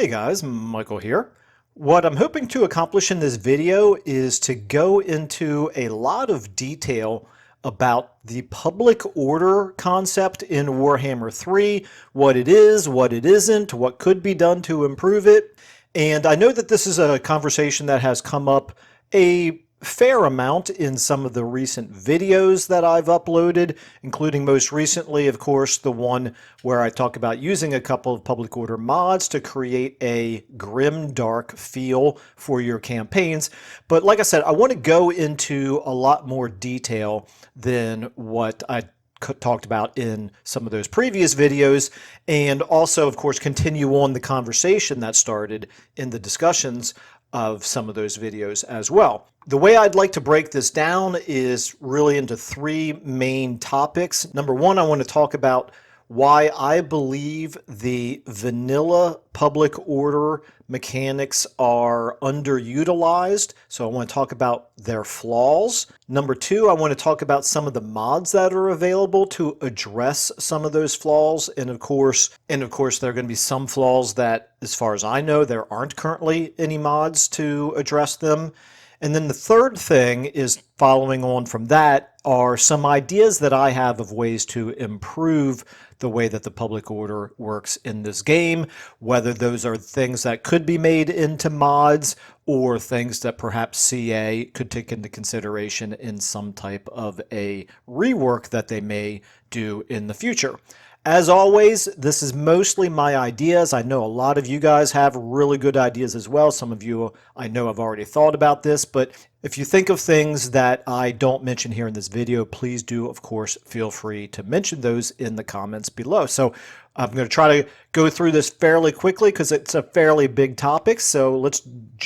Hey guys, Michael here. What I'm hoping to accomplish in this video is to go into a lot of detail about the public order concept in Warhammer 3, what it is, what it isn't, what could be done to improve it. And I know that this is a conversation that has come up a fair amount in some of the recent videos that I've uploaded, including most recently, of course, the one where I talk about using a couple of public order mods to create a grim, dark feel for your campaigns. But like I said, I want to go into a lot more detail than what I talked about in some of those previous videos, and also, of course, continue on the conversation that started in the discussions of some of those videos as well. The way I'd like to break this down is really into three main topics. Number one, I want to talk about why I believe the vanilla public order mechanics are underutilized. So I want to talk about their flaws. Number two, I want to talk about some of the mods that are available to address some of those flaws. And of course, there are going to be some flaws that, as far as I know, there aren't currently any mods to address them. And then the third thing is, following on from that, are some ideas that I have of ways to improve the way that the public order works in this game, whether those are things that could be made into mods or things that perhaps CA could take into consideration in some type of a rework that they may do in the future. As always, this is mostly my ideas. I know a lot of you guys have really good ideas as well. Some of you I know have already thought about this, but if you think of things that I don't mention here in this video, please do, of course, feel free to mention those in the comments below. So I'm going to try to go through this fairly quickly because it's a fairly big topic. So let's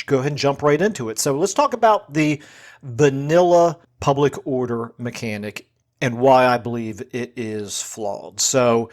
go ahead and jump right into it. So let's talk about the vanilla public order mechanic and why I believe it is flawed. So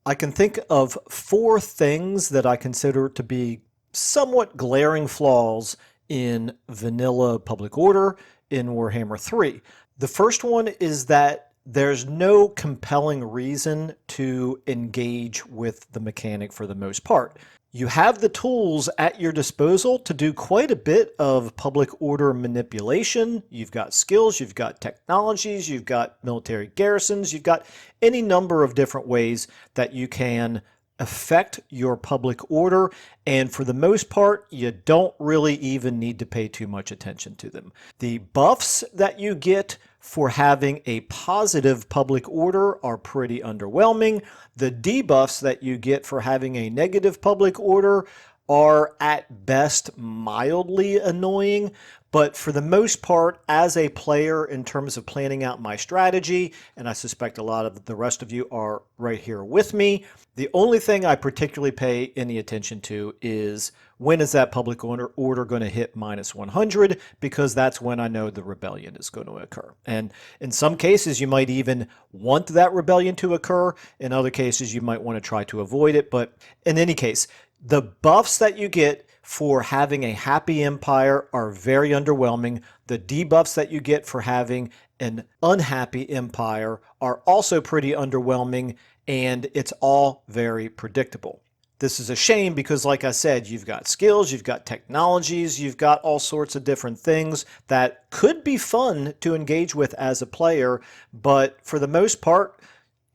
I can think of four things that I consider to be somewhat glaring flaws in vanilla public order in Warhammer 3. The first one is that there's no compelling reason to engage with the mechanic for the most part. You have the tools at your disposal to do quite a bit of public order manipulation. You've got skills, you've got technologies, you've got military garrisons, you've got any number of different ways that you can affect your public order, and for the most part, you don't really even need to pay too much attention to them. The buffs that you get for having a positive public order are pretty underwhelming. The debuffs that you get for having a negative public order are at best mildly annoying, but for the most part, as a player, in terms of planning out my strategy, and I suspect a lot of the rest of you are right here with me, the only thing I particularly pay any attention to is when is that public order going to hit -100, because that's when I know the rebellion is going to occur. And in some cases, you might even want that rebellion to occur. In other cases, you might want to try to avoid it. But in any case, the buffs that you get for having a happy empire are very underwhelming. The debuffs that you get for having an unhappy empire are also pretty underwhelming, and it's all very predictable. This is a shame because, like I said, you've got skills, you've got technologies, you've got all sorts of different things that could be fun to engage with as a player, but for the most part,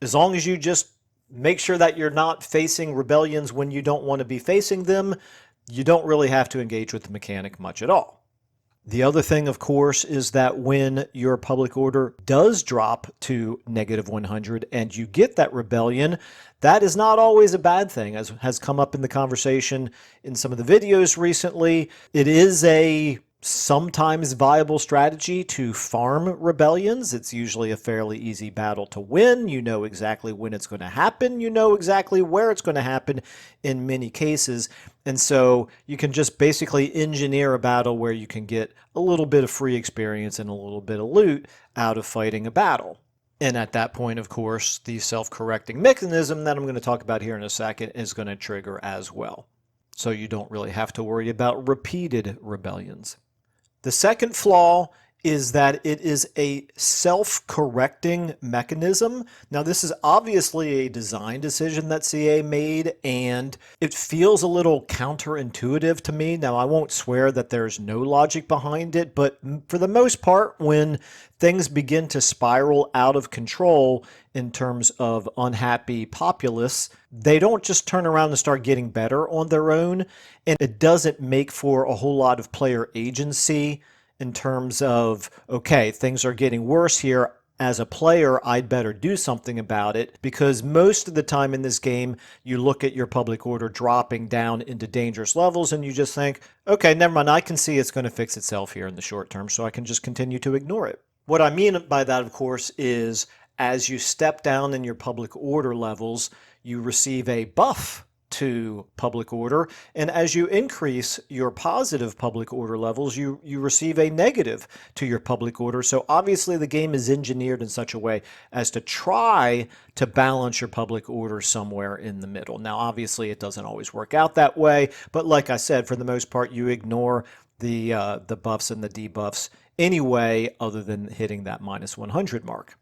as long as you just make sure that you're not facing rebellions when you don't want to be facing them, you don't really have to engage with the mechanic much at all. The other thing, of course, is that when your public order does drop to -100 and you get that rebellion, that is not always a bad thing, as has come up in the conversation in some of the videos recently. It is a sometimes viable strategy to farm rebellions. It's usually a fairly easy battle to win. You know exactly when it's going to happen. You know exactly where it's going to happen in many cases. And so you can just basically engineer a battle where you can get a little bit of free experience and a little bit of loot out of fighting a battle. And at that point, of course, the self-correcting mechanism that I'm going to talk about here in a second is going to trigger as well. So you don't really have to worry about repeated rebellions. The second flaw is that it is a self-correcting mechanism. Now, this is obviously a design decision that CA made, and it feels a little counterintuitive to me. Now, I won't swear that there's no logic behind it, but for the most part, when things begin to spiral out of control in terms of unhappy populace, they don't just turn around and start getting better on their own, and it doesn't make for a whole lot of player agency in terms of, okay, things are getting worse here. As a player, I'd better do something about it, because most of the time in this game, you look at your public order dropping down into dangerous levels and you just think, okay, never mind, I can see it's going to fix itself here in the short term, so I can just continue to ignore it. What I mean by that, of course, is as you step down in your public order levels, you receive a buff to public order, and as you increase your positive public order levels, you receive a negative to your public order. So obviously the game is engineered in such a way as to try to balance your public order somewhere in the middle. Now obviously it doesn't always work out that way, but like I said, for the most part you ignore the buffs and the debuffs anyway, other than hitting that -100 mark.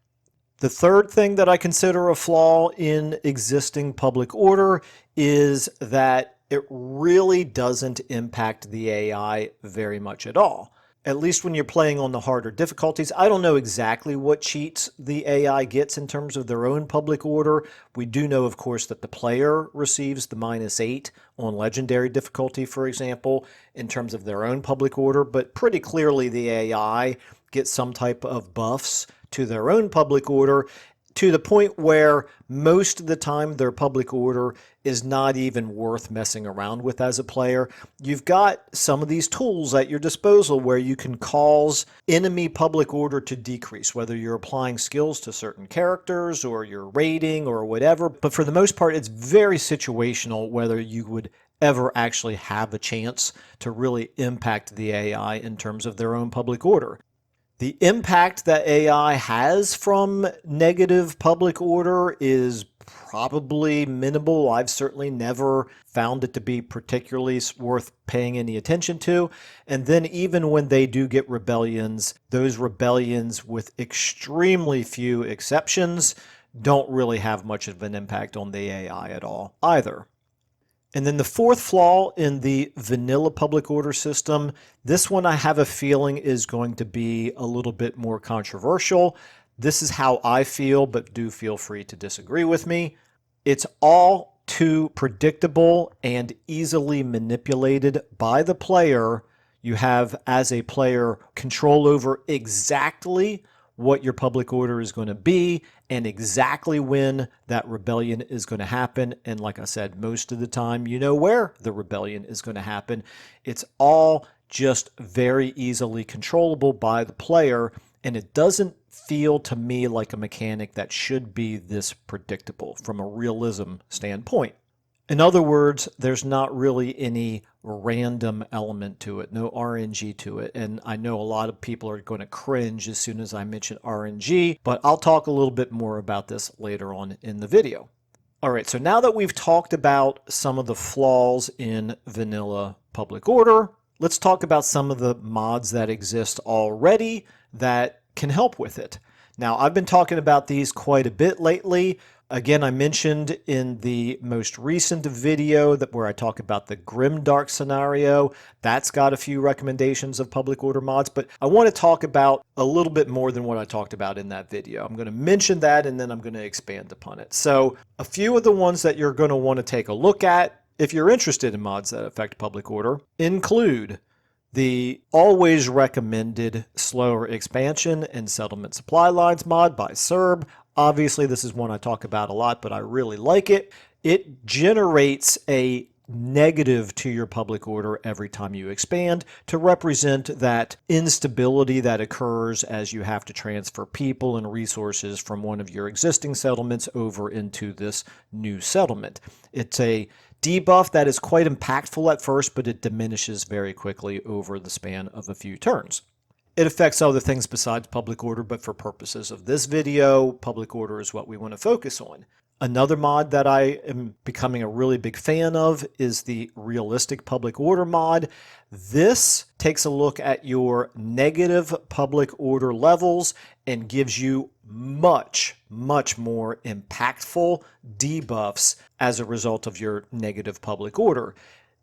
The third thing that I consider a flaw in existing public order is that it really doesn't impact the AI very much at all. At least when you're playing on the harder difficulties. I don't know exactly what cheats the AI gets in terms of their own public order. We do know, of course, that the player receives the -8 on legendary difficulty, for example, in terms of their own public order, but pretty clearly the AI gets some type of buffs to their own public order, to the point where most of the time their public order is not even worth messing around with as a player. You've got some of these tools at your disposal where you can cause enemy public order to decrease, whether you're applying skills to certain characters or you're raiding or whatever. But for the most part, it's very situational whether you would ever actually have a chance to really impact the AI in terms of their own public order. The impact that AI has from negative public order is probably minimal. I've certainly never found it to be particularly worth paying any attention to. And then even when they do get rebellions, those rebellions, with extremely few exceptions, don't really have much of an impact on the AI at all either. And then the fourth flaw in the vanilla public order system, this one I have a feeling is going to be a little bit more controversial. This is how I feel, but do feel free to disagree with me. It's all too predictable and easily manipulated by the player. You have, as a player, control over exactly what your public order is going to be and exactly when that rebellion is going to happen. And like I said, most of the time you know where the rebellion is going to happen. It's all just very easily controllable by the player, and it doesn't feel to me like a mechanic that should be this predictable from a realism standpoint. In other words, there's not really any random element to it, no RNG to it. And I know a lot of people are going to cringe as soon as I mention RNG, but I'll talk a little bit more about this later on in the video. All right, so now that we've talked about some of the flaws in vanilla public order, let's talk about some of the mods that exist already that can help with it. Now, I've been talking about these quite a bit lately. Again, I mentioned in the most recent video where I talk about the Grimdark scenario, that's got a few recommendations of public order mods, but I want to talk about a little bit more than what I talked about in that video. I'm going to mention that and then I'm going to expand upon it. So a few of the ones that you're going to want to take a look at if you're interested in mods that affect public order include the always recommended slower expansion and settlement supply lines mod by Serb. Obviously, this is one I talk about a lot, but I really like it. It generates a negative to your public order every time you expand to represent that instability that occurs as you have to transfer people and resources from one of your existing settlements over into this new settlement. It's a debuff that is quite impactful at first, but it diminishes very quickly over the span of a few turns. It affects other things besides public order, but for purposes of this video, public order is what we want to focus on. Another mod that I am becoming a really big fan of is the Realistic Public Order mod. This takes a look at your negative public order levels and gives you much more impactful debuffs as a result of your negative public order.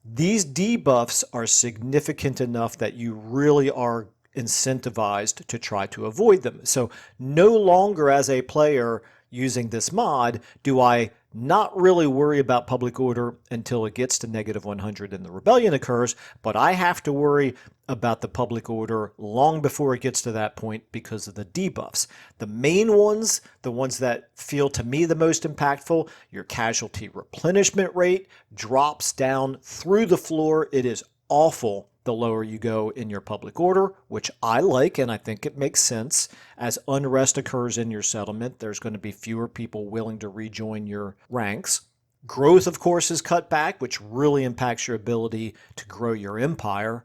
These debuffs are significant enough that you really are incentivized to try to avoid them. So no longer as a player using this mod do I not really worry about public order until it gets to -100 and the rebellion occurs, but I have to worry about the public order long before it gets to that point because of the debuffs. The main ones, the ones that feel to me the most impactful, your casualty replenishment rate drops down through the floor. It is awful the lower you go in your public order, which I like, and I think it makes sense. As unrest occurs in your settlement, there's going to be fewer people willing to rejoin your ranks. Growth, of course, is cut back, which really impacts your ability to grow your empire.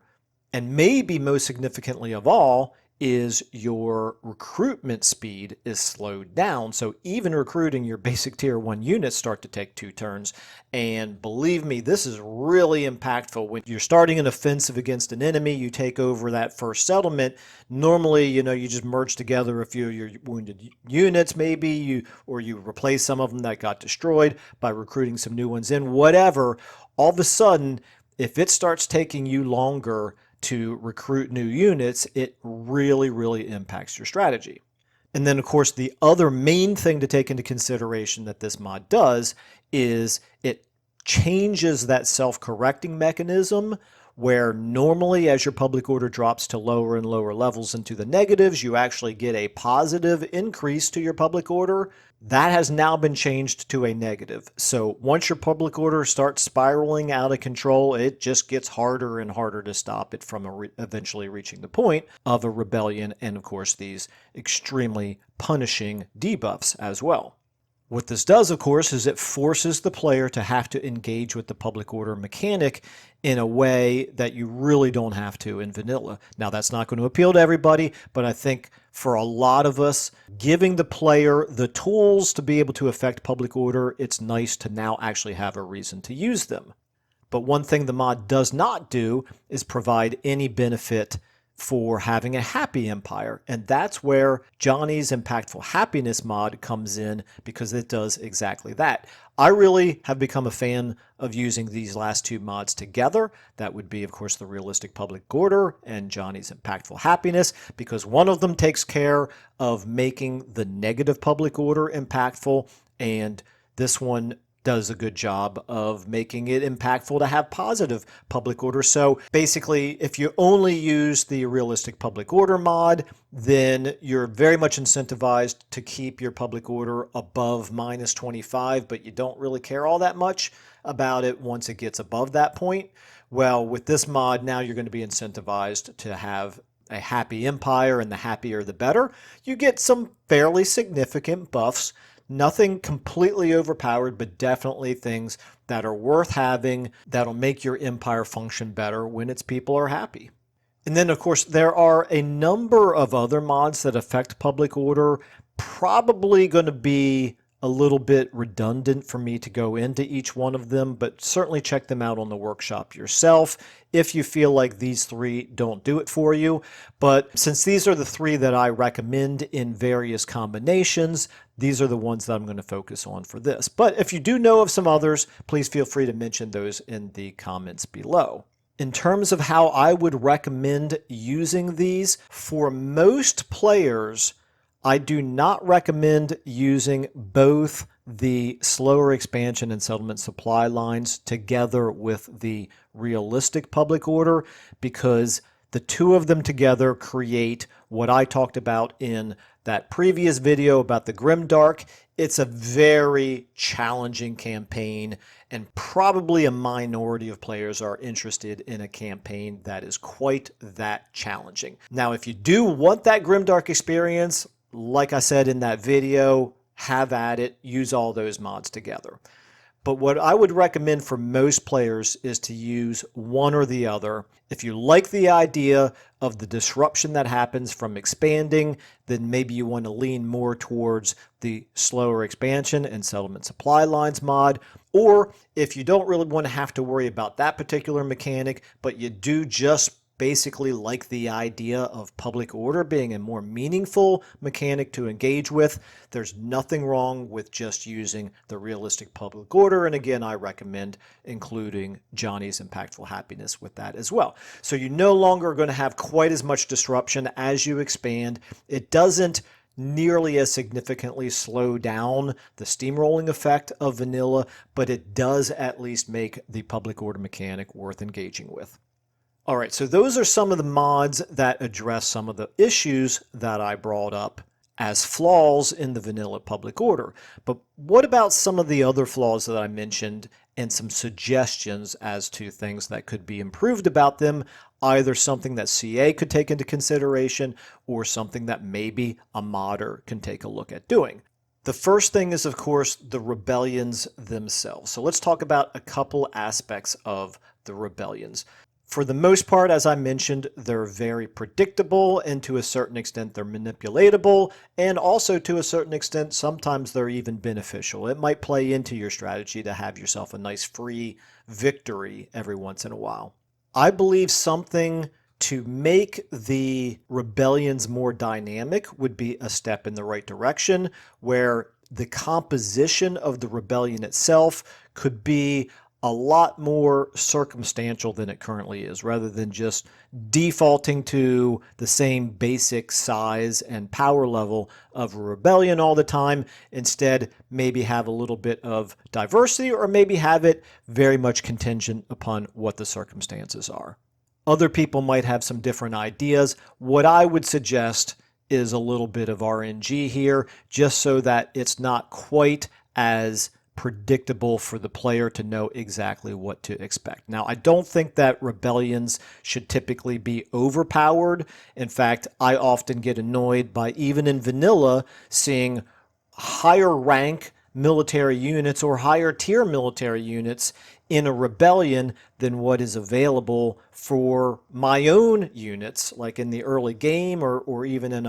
And maybe most significantly of all is your recruitment speed is slowed down. So even recruiting your basic tier 1 units start to take 2 turns. And believe me, this is really impactful. When you're starting an offensive against an enemy, you take over that first settlement. Normally, you just merge together a few of your wounded units, maybe you replace some of them that got destroyed by recruiting some new ones in, whatever. All of a sudden, if it starts taking you longer to recruit new units, it really impacts your strategy. And then, of course, the other main thing to take into consideration that this mod does is it changes that self-correcting mechanism where normally as your public order drops to lower and lower levels into the negatives, you actually get a positive increase to your public order. That has now been changed to a negative. So once your public order starts spiraling out of control, it just gets harder and harder to stop it from eventually reaching the point of a rebellion and, of course, these extremely punishing debuffs as well. What this does, of course, is it forces the player to have to engage with the public order mechanic in a way that you really don't have to in vanilla. Now, that's not going to appeal to everybody, but I think for a lot of us, giving the player the tools to be able to affect public order, it's nice to now actually have a reason to use them. But one thing the mod does not do is provide any benefit for having a happy empire. And that's where Johnny's Impactful Happiness mod comes in, because it does exactly that. I really have become a fan of using these last 2 mods together. That would be, of course, the Realistic Public Order and Johnny's Impactful Happiness, because one of them takes care of making the negative public order impactful, and this one does a good job of making it impactful to have positive public order. So basically, if you only use the Realistic Public Order mod, then you're very much incentivized to keep your public order above -25, but you don't really care all that much about it once it gets above that point. Well, with this mod, now you're going to be incentivized to have a happy empire, and the happier the better. You get some fairly significant buffs. Nothing completely overpowered, but definitely things that are worth having that'll make your empire function better when its people are happy. And then, of course, there are a number of other mods that affect public order. Probably going to be a little bit redundant for me to go into each one of them, but certainly check them out on the workshop yourself if you feel like these 3 don't do it for you. But since these are the 3 that I recommend in various combinations, these are the ones that I'm going to focus on for this. But if you do know of some others, please feel free to mention those in the comments below. In terms of how I would recommend using these, for most players, I do not recommend using both the slower expansion and settlement supply lines together with the realistic public order, because the 2 of them together create what I talked about in that previous video about the Grimdark. It's a very challenging campaign, and probably a minority of players are interested in a campaign that is quite that challenging. Now, if you do want that Grimdark experience, like I said in that video, have at it, use all those mods together. But what I would recommend for most players is to use one or the other. If you like the idea of the disruption that happens from expanding, then maybe you want to lean more towards the slower expansion and settlement supply lines mod. Or if you don't really want to have to worry about that particular mechanic, but you do just basically like the idea of public order being a more meaningful mechanic to engage with, there's nothing wrong with just using the realistic public order. And again, I recommend including Johnny's Impactful Happiness with that as well. So you no longer are going to have quite as much disruption as you expand. It doesn't nearly as significantly slow down the steamrolling effect of vanilla, but it does at least make the public order mechanic worth engaging with. All right, so those are some of the mods that address some of the issues that I brought up as flaws in the vanilla public order. But what about some of the other flaws that I mentioned and some suggestions as to things that could be improved about them, either something that CA could take into consideration or something that maybe a modder can take a look at doing? The first thing is, of course, the rebellions themselves. So let's talk about a couple aspects of the rebellions. For the most part, as I mentioned, they're very predictable, and to a certain extent they're manipulatable, and also to a certain extent sometimes they're even beneficial. It might play into your strategy to have yourself a nice free victory every once in a while. I believe something to make the rebellions more dynamic would be a step in the right direction, where the composition of the rebellion itself could be a lot more circumstantial than it currently is, rather than just defaulting to the same basic size and power level of a rebellion all the time. Instead, maybe have a little bit of diversity, or maybe have it very much contingent upon what the circumstances are. Other people might have some different ideas. What I would suggest is a little bit of RNG here, just so that it's not quite as predictable for the player to know exactly what to expect. Now, I don't think that rebellions should typically be overpowered. In fact, I often get annoyed by, even in vanilla, seeing higher rank military units or higher tier military units in a rebellion than what is available for my own units, like in the early game, or even in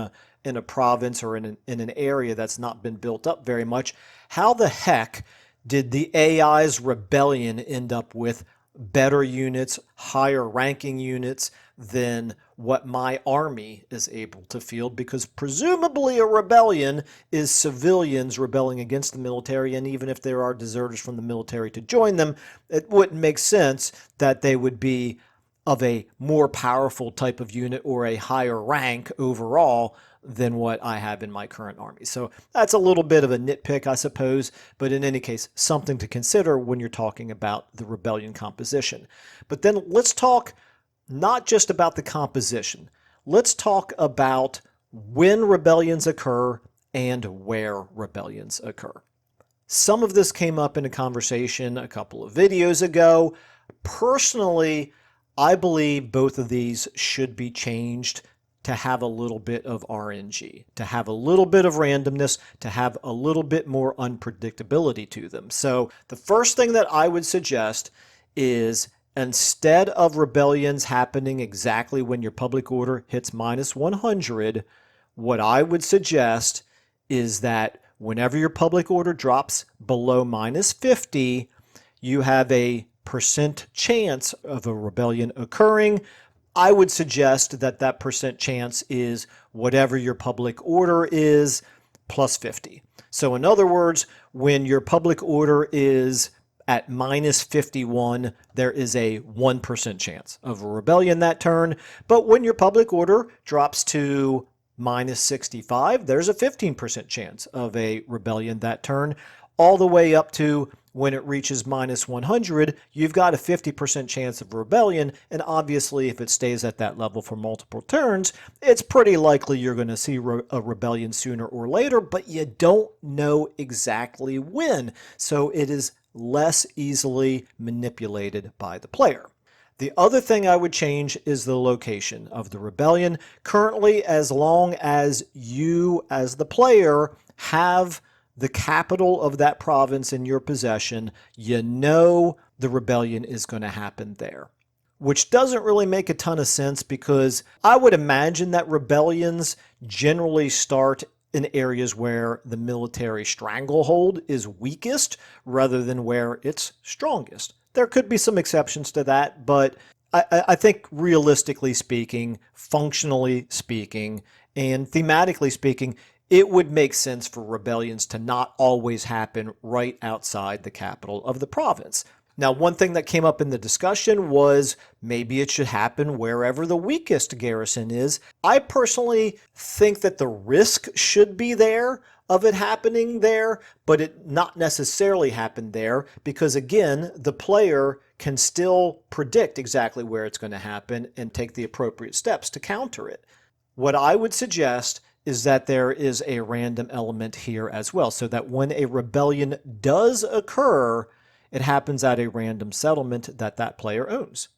a province or in an area that's not been built up very much. How the heck did the AI's rebellion end up with better units, higher ranking units than what my army is able to field? Because presumably a rebellion is civilians rebelling against the military, and even if there are deserters from the military to join them, it wouldn't make sense that they would be of a more powerful type of unit or a higher rank overall than what I have in my current army. So that's a little bit of a nitpick, I suppose, but in any case, something to consider when you're talking about the rebellion composition. But then let's talk not just about the composition. Let's talk about when rebellions occur and where rebellions occur. Some of this came up in a conversation a couple of videos ago. Personally, I believe both of these should be changed to have a little bit of RNG, to have a little bit of randomness, to have a little bit more unpredictability to them. So the first thing that I would suggest is, instead of rebellions happening exactly when your public order hits -100, what I would suggest is that whenever your public order drops below -50, you have a percent chance of a rebellion occurring. I would suggest that that percent chance is whatever your public order is plus 50. So in other words, when your public order is at -51, there is a 1% chance of a rebellion that turn. But when your public order drops to -65, there's a 15% chance of a rebellion that turn. All the way up to when it reaches -100, you've got a 50% chance of rebellion, and obviously if it stays at that level for multiple turns, it's pretty likely you're going to see a rebellion sooner or later, but you don't know exactly when, so it is less easily manipulated by the player. The other thing I would change is the location of the rebellion. Currently, as long as you, as the player, have the capital of that province in your possession, you know the rebellion is going to happen there. Which doesn't really make a ton of sense because I would imagine that rebellions generally start in areas where the military stranglehold is weakest rather than where it's strongest. There could be some exceptions to that, but I think realistically speaking, functionally speaking, and thematically speaking, it would make sense for rebellions to not always happen right outside the capital of the province. Now, one thing that came up in the discussion was maybe it should happen wherever the weakest garrison is. I personally think that the risk should be there of it happening there, but it not necessarily happen there because, again, the player can still predict exactly where it's going to happen and take the appropriate steps to counter it. What I would suggest is that there is a random element here as well, so that when a rebellion does occur, it happens at a random settlement that that player owns.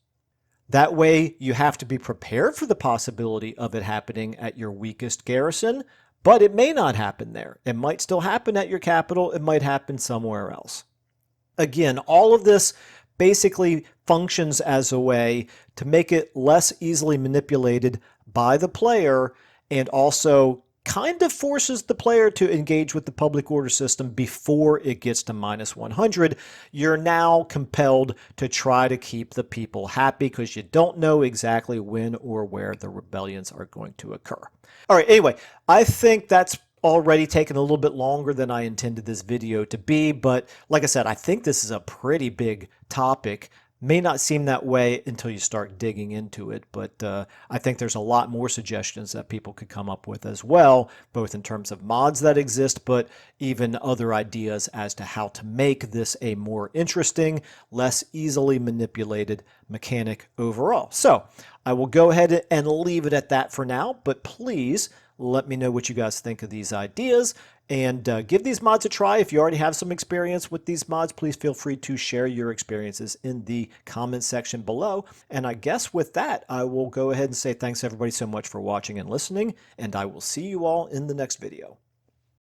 That way, you have to be prepared for the possibility of it happening at your weakest garrison, but it may not happen there. It might still happen at your capital. It might happen somewhere else. Again, all of this basically functions as a way to make it less easily manipulated by the player and also kind of forces the player to engage with the public order system before it gets to -100. You're now compelled to try to keep the people happy because you don't know exactly when or where the rebellions are going to occur. All right, anyway, I think that's already taken a little bit longer than I intended this video to be, but like I said, I think this is a pretty big topic. May not seem that way until you start digging into it, but I think there's a lot more suggestions that people could come up with as well, both in terms of mods that exist, but even other ideas as to how to make this a more interesting, less easily manipulated mechanic overall. So I will go ahead and leave it at that for now, but please let me know what you guys think of these ideas. And give these mods a try. If you already have some experience with these mods, please feel free to share your experiences in the comment section below. And I guess with that, I will go ahead and say thanks everybody so much for watching and listening, and I will see you all in the next video.